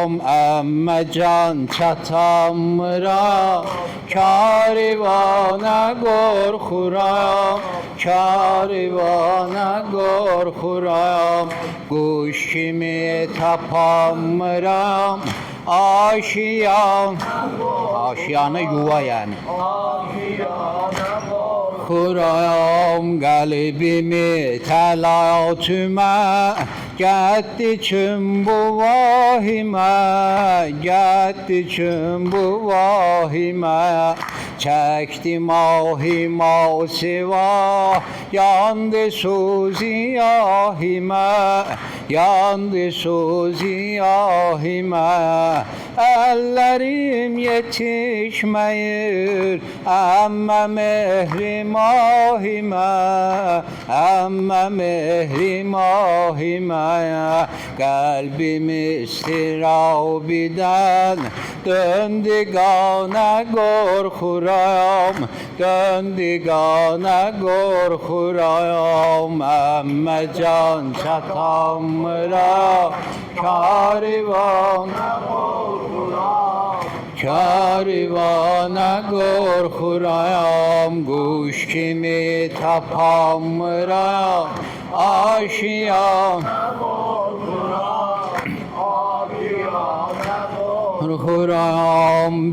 Korxuram əmməcan çatamıram, karivana qorxuram, karivana qorxuram. Quş kimi tapamıram, aşiyanı yuva yəni. Qorxuram qəlbimi təlatümə, getdi kim bu vahimə, getdi kim bu vahimə. Çəkdim ahima siva, yandı su ziyahimə, yandı su ziyahimə. Əllərim yetişməyir əmmə mehrimahimə, əmmə mehrimahimə. Qəlbim istirabidən döndü qana qorxuram, döndü qana qorxuram. Əmmə can çatamıram, karivana karivana qorxuram. Quş kimi tapamıram, aşiyana qorxuram.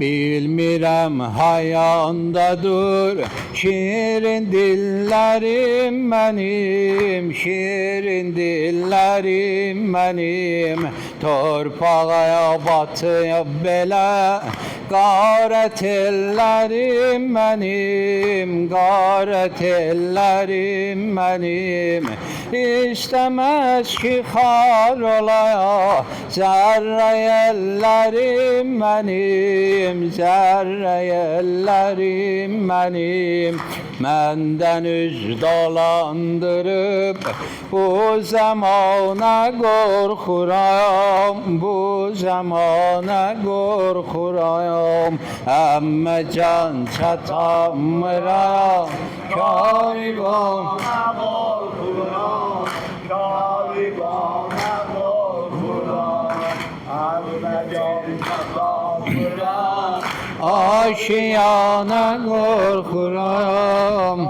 Bilmirəm hayandadır şirin dillərim mənim, şirin dillərim mənim. Torpağa batıb belə qarət ellərim mənim, qarət ellərim mənim. İstəməz ki xar olaya zərrə ellərim mənim, zərrə ellərim mənim. Məndən üz dolandırıb bu zamana qorxuram, bu zamana qorxuram. Əmmə can çatamıram, karivana qorxuram, karivana qorxuram. Əmmə can çatamıram, aşiyana qorxuram,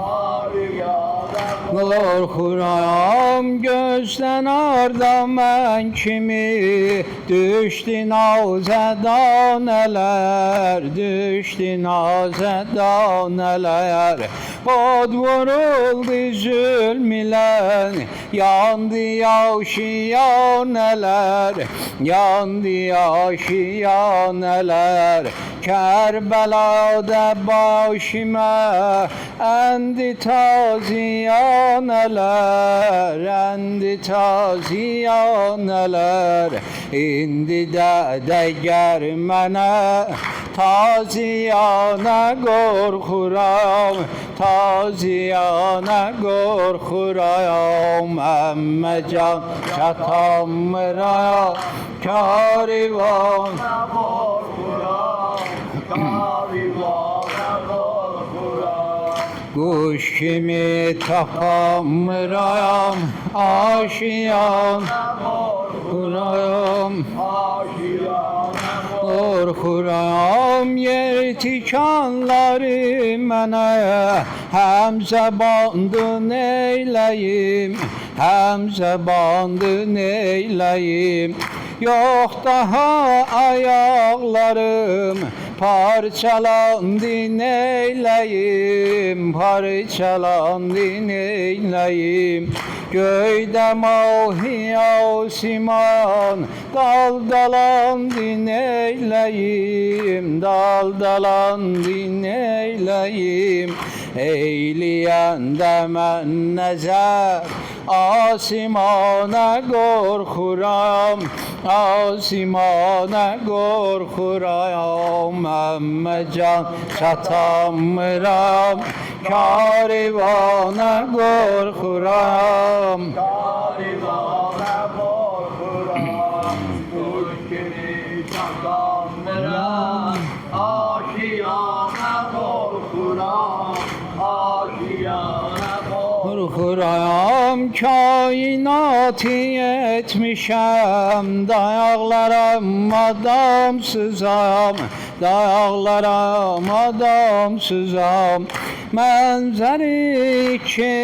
qorxuram. Gözdən arda mən kimi düşdü nazədanələr, düşdü nazədanələr. Od vuruldu zülm ilə, yandı aşiyanələr, yandı aşiyanələr. Kərbəlada başıma əndi taziyanələr, əndi taziyanələr. İndi də dəgər mənə taziyana qorxuram, taziyana qorxuram. Əmmə can çatamıram, karivana qorxuram, karivana qorxuram. Quş kimi tapamıram, aşiyana qorxuram, aşiyana qorxuram. Yer tikanları mənə həm zəbandı neyləyim, həm zəbandı neyləyim. Yox daha ayaqlarım parçalandı neyləyim, parçalandı neyləyim. Göydə mahi asiman daldalandı neyləyim, daldalandı neyləyim. Eyləyəndə mən nəzər asimana qorxuram, asimana qorxuram. Əmmə can çatamıram, karivana qorxuram, karivana qorxuram. Quş kimi çatamıram, aşiyana qorxuram, aşiyana qorxuram. Kainatı etmişəm dayaqlara adamsızam, dayaqlara adamsızam. Mənzəri ki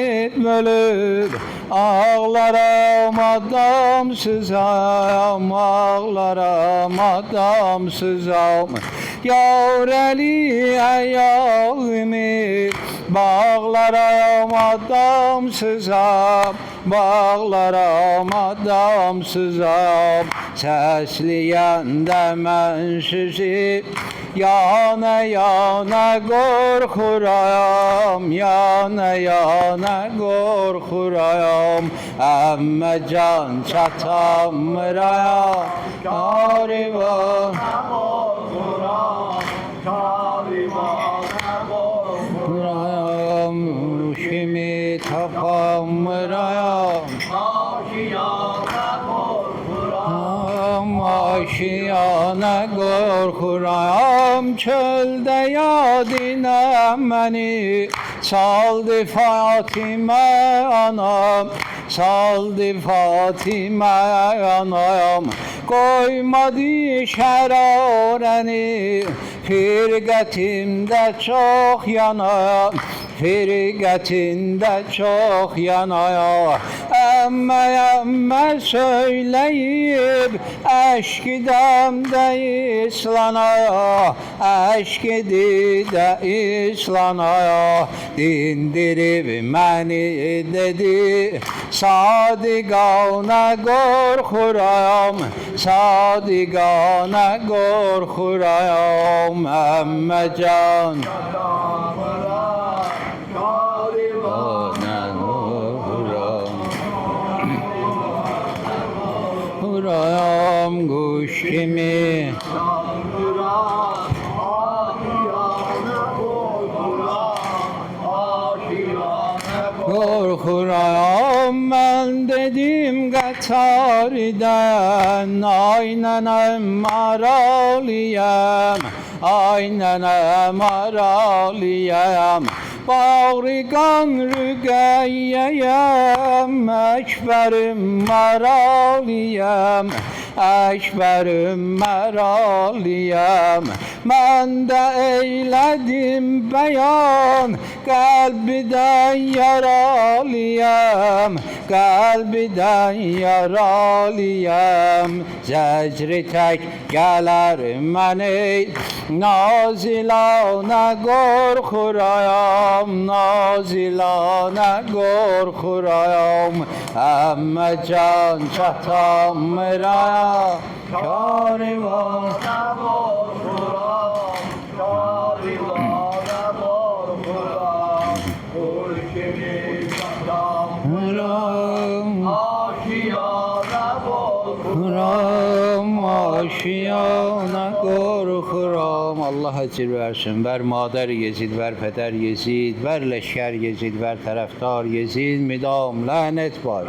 bölüb ağlaram adamsızam, ağlaram adamsızam. Yar Əliyə yağımı bağlaram adamsızam, bağlaram adamsızam. Səsləyəndə mən sizi yana yana qorxuram, yana yana qorxuram. Əmmə can çatamıraya karivan qorxuram, kimi tapamırayam aşiyana qorxuram. Çöldə yadinəm məni saldı Fatimə anam, saldı Fatimə anam. Qoymadı şərarəni firqətimdə çox yanam, firqətində çox yanaya. Əmmə söyləyib əşqidəmdə islanaya, əşqididə islanaya. Dindirib məni dedi sadiqana qorxuram, sadiqana qorxuram. Əmmə can Hurayam kuş kimi korkuram. Ben dedim Qatariden aynenəm araliyəm, aynenəm araliyəm. Bağrı qan rüqəyyəyəm, əkbərim məraliyəm, əkbərim məraliyəm. Mən də eylədim bəyan, qəlbidən yaraliyəm, qəlbidən yaraliyəm. Zəcri tək gələr məni nazilana qorxurayam, nazilana qorxurayam. Əmmə can çatamıraya karivana qorxuram, karivana qorxuram. Qul kimi çatamıram, aşiyana qorxuram, aşiyana qorxuram. Allah əcr versin. Ver madər Yezid, ver pədər Yezid, ver leşkər Yezid, ver tərəfdar Yezid, midam lənət var.